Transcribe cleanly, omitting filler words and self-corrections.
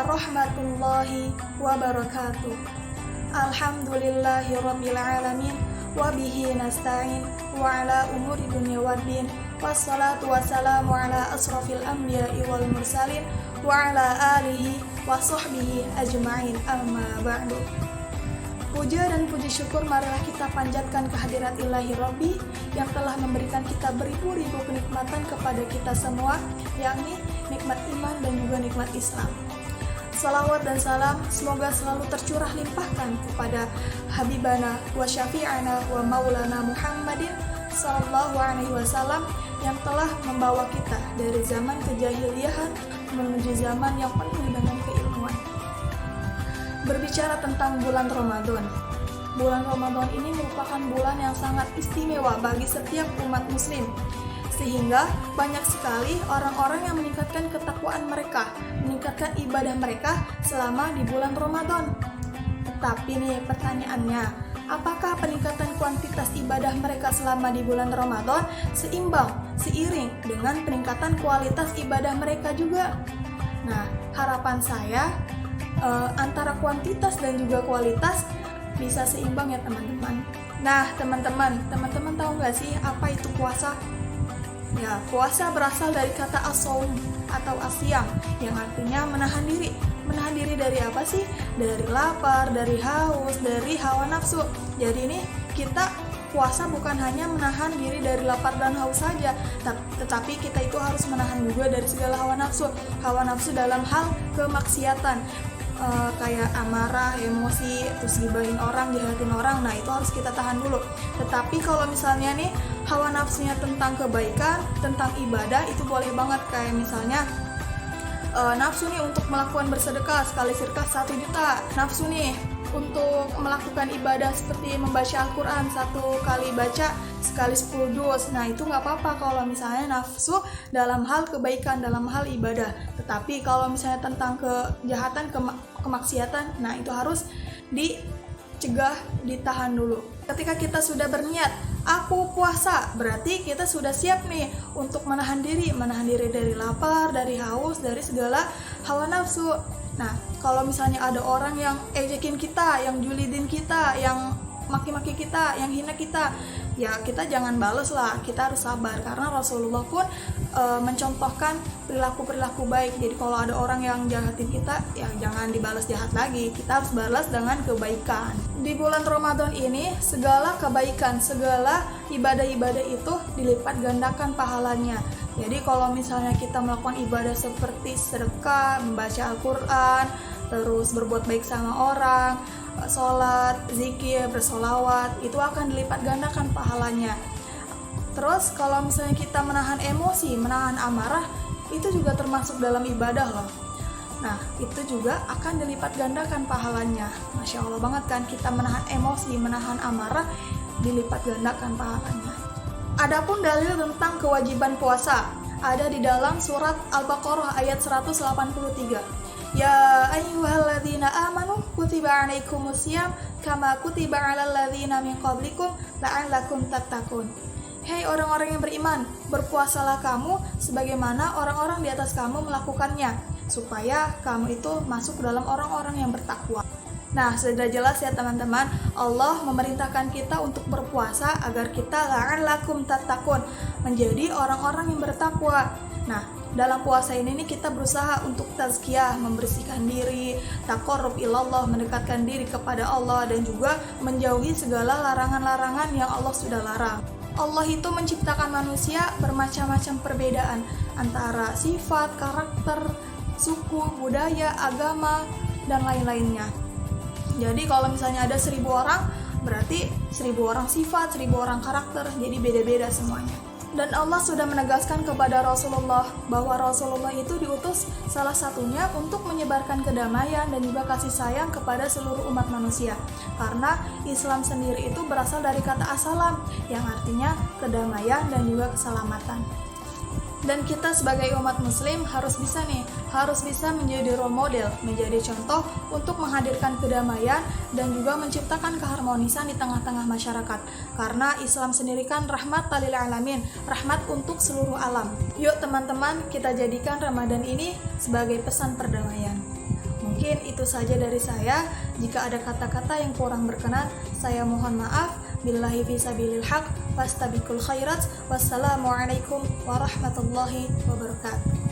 warahmatullahi wabarakatuh. Alhamdulillahi rabbil alamin wa bihi nasta'in wa ala umuri dunya waddin wassalatu wassalamu ala asrafil anbiya'i wal mursalin wa ala alihi wa sahbihi ajma'in, amma ba'du. Puja dan puji syukur marilah kita panjatkan kehadirat Ilahi Rabbi yang telah memberikan kita beribu-ribu kenikmatan kepada kita semua, yakni nikmat iman dan juga nikmat Islam. Salawat dan salam semoga selalu tercurah limpahkan kepada Habibana wa syafi'ana wa maulana Muhammadin sallallahu alaihi wasallam yang telah membawa kita dari zaman kejahiliahan menuju zaman yang penuh dengan keilmuan. Berbicara tentang bulan Ramadan. Bulan Ramadan ini merupakan bulan yang sangat istimewa bagi setiap umat muslim. Sehingga banyak sekali orang-orang yang meningkatkan ketakwaan mereka, meningkatkan ibadah mereka selama di bulan Ramadan. Tetapi nih pertanyaannya, apakah peningkatan kuantitas ibadah mereka selama di bulan Ramadan seiring dengan peningkatan kualitas ibadah mereka juga? Nah, harapan saya antara kuantitas dan juga kualitas bisa seimbang ya teman-teman. Nah teman-teman tahu nggak sih apa itu puasa? Ya, puasa berasal dari kata as-shaum atau asyam yang artinya menahan diri. Menahan diri dari apa sih? Dari lapar, dari haus, dari hawa nafsu. Jadi ini kita puasa bukan hanya menahan diri dari lapar dan haus saja, tetapi kita itu harus menahan juga dari segala hawa nafsu. Hawa nafsu dalam hal kemaksiatan. Kayak amarah, emosi, terus gibahin orang, jahatin orang, nah itu harus kita tahan dulu. Tetapi kalau misalnya nih hawa nafsunya tentang kebaikan, tentang ibadah, itu boleh banget. Kayak misalnya nafsu nih untuk melakukan bersedekah, sekali sedekah 1 juta. Nafsu nih untuk melakukan ibadah seperti membaca Al-Quran, 1 kali baca sekali 10 juz. Nah itu gak apa-apa kalau misalnya nafsu dalam hal kebaikan, dalam hal ibadah. Tetapi kalau misalnya tentang kejahatan, kemaksiatan, nah itu harus dicegah, ditahan dulu. Ketika kita sudah berniat, aku puasa, berarti kita sudah siap nih untuk menahan diri dari lapar, dari haus, dari segala hawa nafsu. Nah, kalau misalnya ada orang yang ejekin kita, yang julidin kita, yang maki-maki kita, yang hina kita, ya kita jangan bales lah, kita harus sabar. Karena Rasulullah pun mencontohkan perilaku-perilaku baik. Jadi kalau ada orang yang jahatin kita, ya jangan dibalas jahat lagi, kita harus balas dengan kebaikan. Di bulan Ramadan ini, segala kebaikan, segala ibadah-ibadah itu dilipat gandakan pahalanya. Jadi kalau misalnya kita melakukan ibadah seperti sedekah, membaca Al-Quran, terus berbuat baik sama orang, sholat, zikir, bersolawat, itu akan dilipat gandakan pahalanya. Terus kalau misalnya kita menahan emosi, menahan amarah, itu juga termasuk dalam ibadah loh. Nah itu juga akan dilipat gandakan pahalanya. Masya Allah banget kan, kita menahan emosi, menahan amarah, dilipat gandakan pahalanya. Adapun dalil tentang kewajiban puasa ada di dalam surat Al-Baqarah ayat 183. Ya ayyuhalladzina amanu kutiba alaikumusiyam kama kutiba alal ladzina min qablikum la'allakum tattaqun. Hei orang-orang yang beriman, berpuasalah kamu sebagaimana orang-orang di atas kamu melakukannya, supaya kamu itu masuk dalam orang-orang yang bertakwa. Nah, sudah jelas ya teman-teman, Allah memerintahkan kita untuk berpuasa agar kita la'allakum tattaqun, menjadi orang-orang yang bertakwa. Nah, dalam puasa ini nih kita berusaha untuk tazkiyah, membersihkan diri, taqarrub ilallah, mendekatkan diri kepada Allah, dan juga menjauhi segala larangan-larangan yang Allah sudah larang. Allah itu menciptakan manusia bermacam-macam perbedaan antara sifat, karakter, suku, budaya, agama, dan lain-lainnya. Jadi kalau misalnya ada 1000 orang, berarti 1000 orang sifat, 1000 orang karakter, jadi beda-beda semuanya. Dan Allah sudah menegaskan kepada Rasulullah bahwa Rasulullah itu diutus salah satunya untuk menyebarkan kedamaian dan juga kasih sayang kepada seluruh umat manusia. Karena Islam sendiri itu berasal dari kata as-salam yang artinya kedamaian dan juga keselamatan. Dan kita sebagai umat muslim harus bisa menjadi role model, menjadi contoh untuk menghadirkan kedamaian dan juga menciptakan keharmonisan di tengah-tengah masyarakat. Karena Islam sendiri kan rahmat lil alamin, rahmat untuk seluruh alam. Yuk teman-teman, kita jadikan Ramadan ini sebagai pesan perdamaian. Mungkin itu saja dari saya. Jika ada kata-kata yang kurang berkenan, saya mohon maaf. Billahi fisabilil haq, fastabiqul khairat. Wassalamualaikum warahmatullahi wabarakatuh.